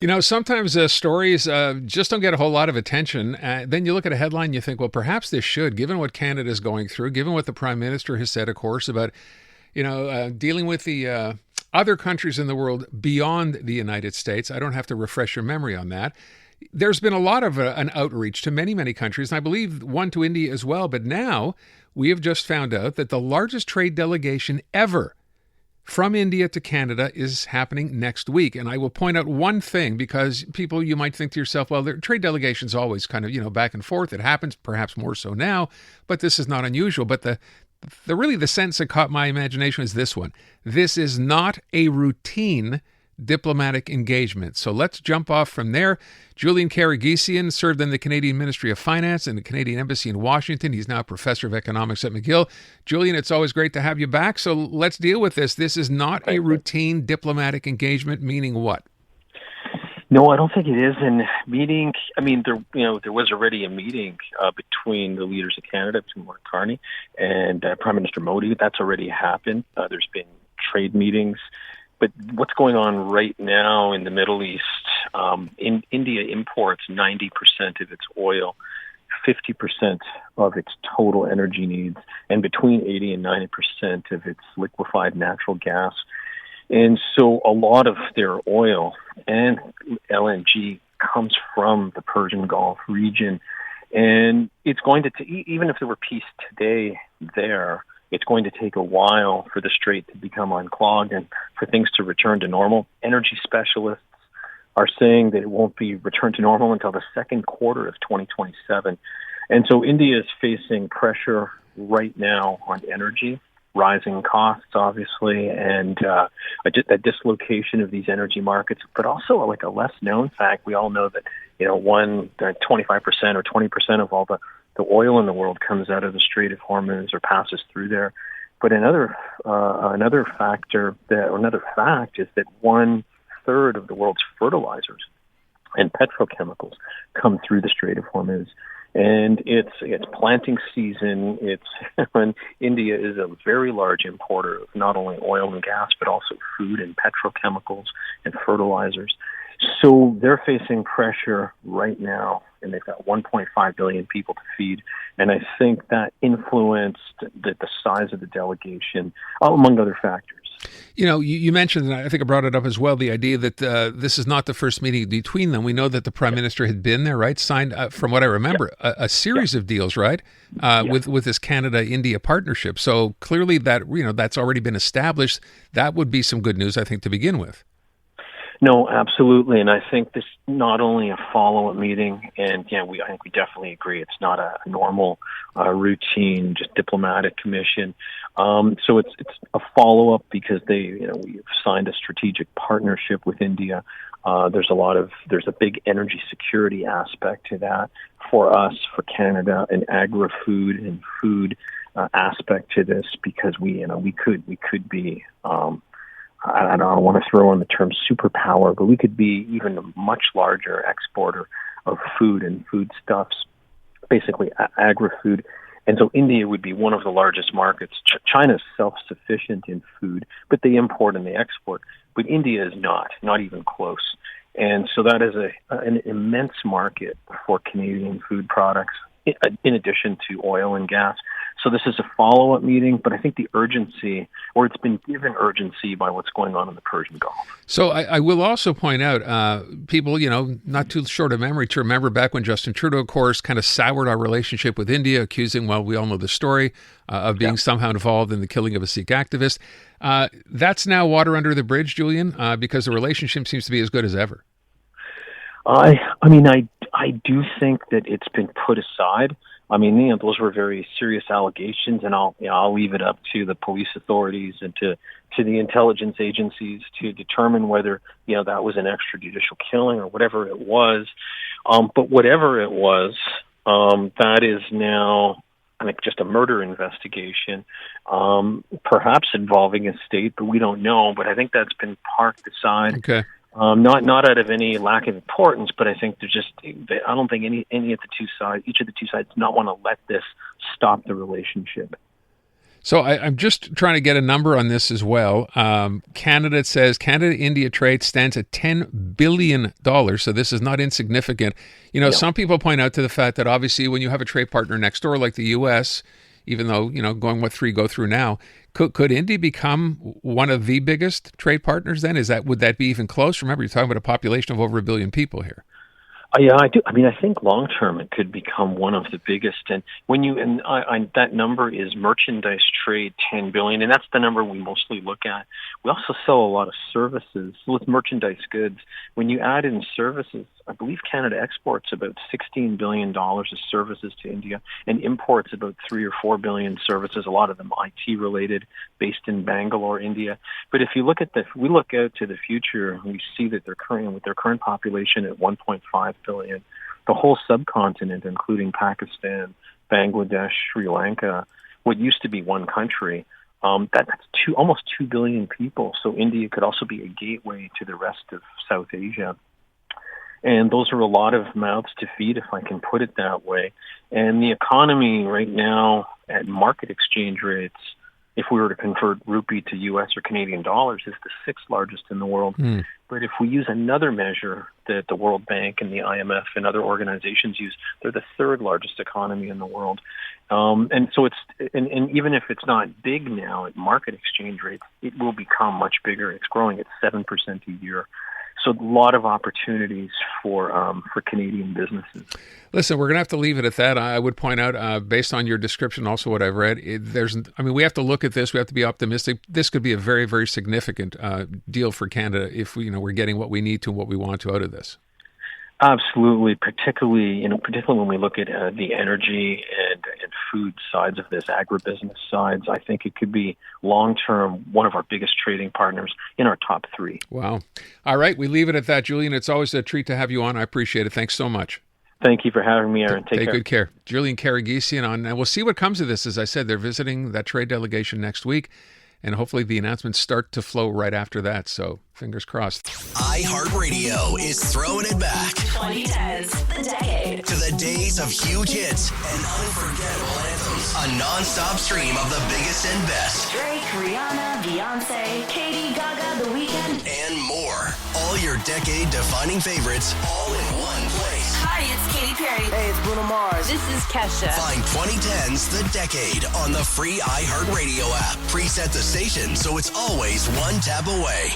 You know, sometimes stories just don't get a whole lot of attention. Then you look at a headline, you think, well, perhaps this should, given what Canada is going through, given what the Prime Minister has said, of course, about, dealing with the other countries in the world beyond the United States. I don't have to refresh your memory on that. There's been a lot of an outreach to many, many countries, and I believe one to India as well. But now we have just found out that the largest trade delegation ever from India to Canada is happening next week. And I will point out one thing because people, you might think to yourself, well, their trade delegations always kind of, back and forth. It happens perhaps more so now, but this is not unusual. But the sense that caught my imagination is this one. This is not a routine diplomatic engagement. So let's jump off from there. Julian Karaguesian served in the Canadian Ministry of Finance and the Canadian Embassy in Washington. He's now a professor of economics at McGill. Julian, it's always great to have you back. So let's deal with this. This is not a routine diplomatic engagement, meaning what? No, I don't think it is. And there was already a meeting between the leaders of Canada, between Mark Carney and Prime Minister Modi. That's already happened. There's been trade meetings. But what's going on right now in the Middle East, India imports 90% of its oil, 50% of its total energy needs, and between 80 and 90% of its liquefied natural gas. And so a lot of their oil and LNG comes from the Persian Gulf region. And it's going to, even if there were peace today there, it's going to take a while for the strait to become unclogged and for things to return to normal. Energy specialists are saying that it won't be returned to normal until the second quarter of 2027. And so India is facing pressure right now on energy, rising costs, obviously, and a dislocation of these energy markets. But also, like a less known fact, we all know that 25% or 20% of all the oil in the world comes out of the Strait of Hormuz or passes through there. But another fact is that 1/3 of the world's fertilizers and petrochemicals come through the Strait of Hormuz. And it's planting season. When India is a very large importer of not only oil and gas, but also food and petrochemicals and fertilizers. So they're facing pressure right now, and they've got 1.5 billion people to feed. And I think that influenced the size of the delegation, among other factors. You mentioned, and I think I brought it up as well, the idea that this is not the first meeting between them. We know that the Prime Minister had been there, right? Signed, from what I remember, a series of deals, right? With this Canada-India partnership. So clearly that's already been established. That would be some good news, I think, to begin with. No, absolutely. And I think this not only a follow-up meeting, and I think we definitely agree it's not a normal, routine, just diplomatic commission. So it's a follow-up because we've signed a strategic partnership with India. There's a big energy security aspect to that for us, for Canada, an agri-food and food aspect to this because we could be. I don't want to throw in the term superpower, but we could be even a much larger exporter of food and foodstuffs, basically agri-food. And so India would be one of the largest markets. China is self-sufficient in food, but they import and they export. But India is not even close. And so that is an immense market for Canadian food products, in addition to oil and gas. So this is a follow-up meeting, but I think the urgency, or it's been given urgency by what's going on in the Persian Gulf. So I will also point out, people, not too short a memory to remember back when Justin Trudeau, of course, kind of soured our relationship with India, accusing, well, we all know the story, of being somehow involved in the killing of a Sikh activist. That's now water under the bridge, Julian, because the relationship seems to be as good as ever. I do think that it's been put aside. Those were very serious allegations, and I'll leave it up to the police authorities and to the intelligence agencies to determine whether that was an extrajudicial killing or whatever it was. But whatever it was, that is now, I think, just a murder investigation, perhaps involving a state, but we don't know. But I think that's been parked aside. Okay. Not out of any lack of importance, but I think I don't think each of the two sides, not want to let this stop the relationship. So I'm just trying to get a number on this as well. Canada says Canada-India trade stands at $10 billion. So this is not insignificant. You know, No. some people point out to the fact that obviously when you have a trade partner next door like the U.S., even though, you know, going what three go through now, could India become one of the biggest trade partners then? Would that be even close? Remember, you're talking about a population of over 1 billion people here. Yeah, I do. I mean, I think long term it could become one of the biggest. And when that number is merchandise trade, 10 billion, and that's the number we mostly look at. We also sell a lot of services. So with merchandise goods, when you add in services, I believe Canada exports about $16 billion of services to India and imports about 3 or 4 billion services, a lot of them IT related, based in Bangalore, India. But if you look at we look out to the future, we see that with their current population at 1.5 billion, the whole subcontinent, including Pakistan, Bangladesh, Sri Lanka, what used to be one country, that's almost 2 billion people. So India could also be a gateway to the rest of South Asia. And those are a lot of mouths to feed, if I can put it that way. And the economy right now at market exchange rates, if we were to convert rupee to U.S. or Canadian dollars, is the sixth largest in the world. But if we use another measure that the World Bank and the IMF and other organizations use, they're the third largest economy in the world. And so and even if it's not big now at market exchange rates, it will become much bigger. It's growing at 7% a year. So a lot of opportunities for Canadian businesses. Listen, we're going to have to leave it at that. I would point out, based on your description, also what I've read, we have to look at this. We have to be optimistic. This could be a very, very significant deal for Canada if we're getting what we need to and what we want to out of this. Absolutely, particularly when we look at the energy and food sides of this, agribusiness sides. I think it could be long-term one of our biggest trading partners in our top three. Wow. All right, we leave it at that, Julian. It's always a treat to have you on. I appreciate it. Thanks so much. Thank you for having me, Aaron. Take care. Good care. Julian Karaguesian on, and we'll see what comes of this. As I said, they're visiting that trade delegation next week, and hopefully the announcements start to flow right after that. So fingers crossed. iHeartRadio is throwing it back. 2010s, the decade. To the days of huge hits and unforgettable anthems. A non-stop stream of the biggest and best. Drake, Rihanna, Beyonce, Katy, Gaga, The Weeknd, and more. All your decade-defining favorites, all in one place. Hi, it's Katy Perry. Hey, it's Bruno Mars. This is Kesha. Find 2010's The Decade on the free iHeartRadio app. Preset the station so it's always one tap away.